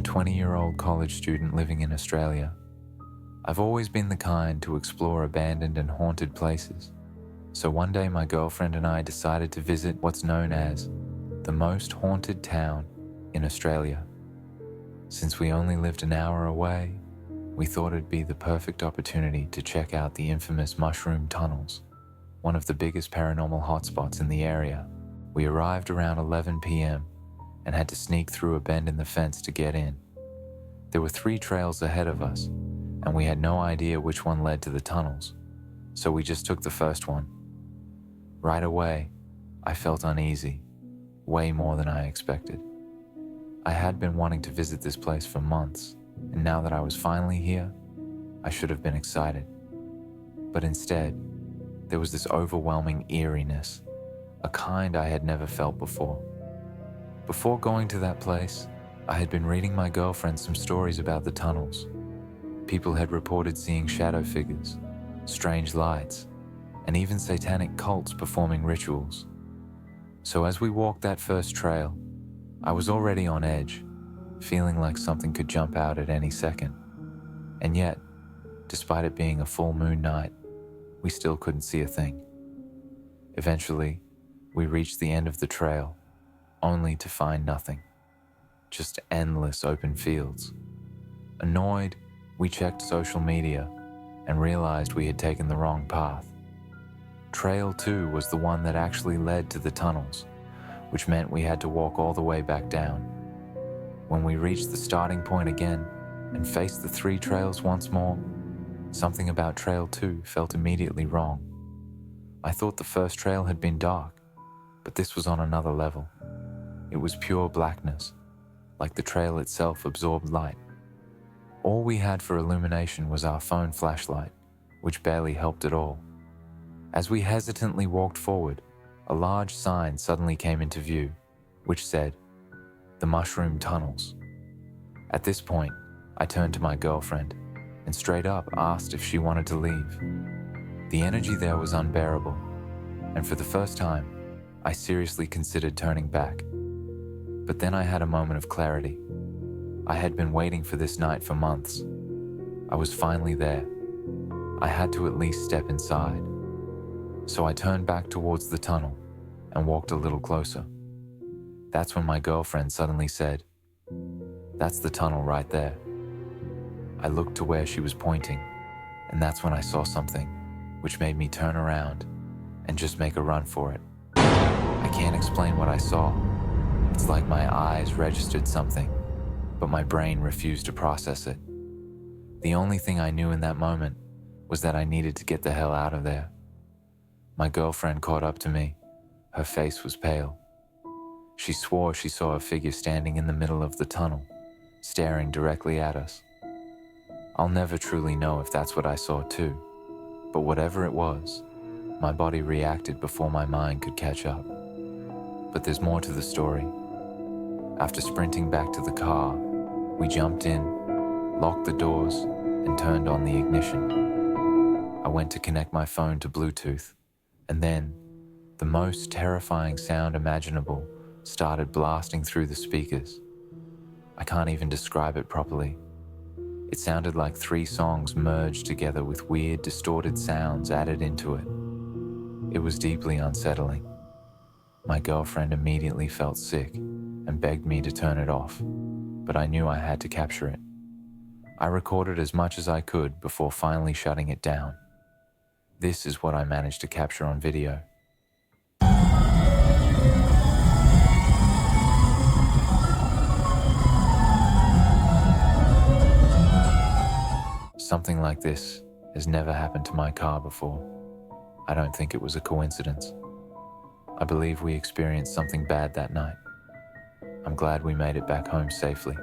20-year-old college student living in Australia. I've always been the kind to explore abandoned and haunted places. So one day my girlfriend and I decided to visit what's known as the most haunted town in Australia. Since we only lived an hour away, we thought it'd be the perfect opportunity to check out the infamous Mushroom Tunnels, one of the biggest paranormal hotspots in the area. We arrived around 11 p.m. and had to sneak through a bend in the fence to get in. There were 3 trails ahead of us, and we had no idea which one led to the tunnels, so we just took the first one. Right away, I felt uneasy, way more than I expected. I had been wanting to visit this place for months, and now that I was finally here, I should have been excited. But instead, there was this overwhelming eeriness, a kind I had never felt before. Before going to that place, I had been reading my girlfriend some stories about the tunnels. People had reported seeing shadow figures, strange lights, and even satanic cults performing rituals. So as we walked that first trail, I was already on edge, feeling like something could jump out at any second. And yet, despite it being a full moon night, we still couldn't see a thing. Eventually, we reached the end of the trail, only to find nothing. Just endless open fields. Annoyed, we checked social media and realized we had taken the wrong path. Trail 2 was the one that actually led to the tunnels, which meant we had to walk all the way back down. When we reached the starting point again and faced the 3 trails once more, something about Trail 2 felt immediately wrong. I thought the first trail had been dark, but this was on another level. It was pure blackness, like the trail itself absorbed light. All we had for illumination was our phone flashlight, which barely helped at all. As we hesitantly walked forward, a large sign suddenly came into view, which said, "The Mushroom Tunnels." At this point, I turned to my girlfriend and straight up asked if she wanted to leave. The energy there was unbearable, and for the first time, I seriously considered turning back. But then I had a moment of clarity. I had been waiting for this night for months. I was finally there. I had to at least step inside. So I turned back towards the tunnel and walked a little closer. That's when my girlfriend suddenly said, "That's the tunnel right there." I looked to where she was pointing, and that's when I saw something, which made me turn around and just make a run for it. I can't explain what I saw. It's like my eyes registered something, but my brain refused to process it. The only thing I knew in that moment was that I needed to get the hell out of there. My girlfriend caught up to me. Her face was pale. She swore she saw a figure standing in the middle of the tunnel, staring directly at us. I'll never truly know if that's what I saw too, but whatever it was, my body reacted before my mind could catch up. But there's more to the story. After sprinting back to the car, we jumped in, locked the doors, and turned on the ignition. I went to connect my phone to Bluetooth, and then the most terrifying sound imaginable started blasting through the speakers. I can't even describe it properly. It sounded like 3 songs merged together with weird, distorted sounds added into it. It was deeply unsettling. My girlfriend immediately felt sick and begged me to turn it off, but I knew I had to capture it. I recorded as much as I could before finally shutting it down. This is what I managed to capture on video. Something like this has never happened to my car before. I don't think it was a coincidence. I believe we experienced something bad that night. I'm glad we made it back home safely.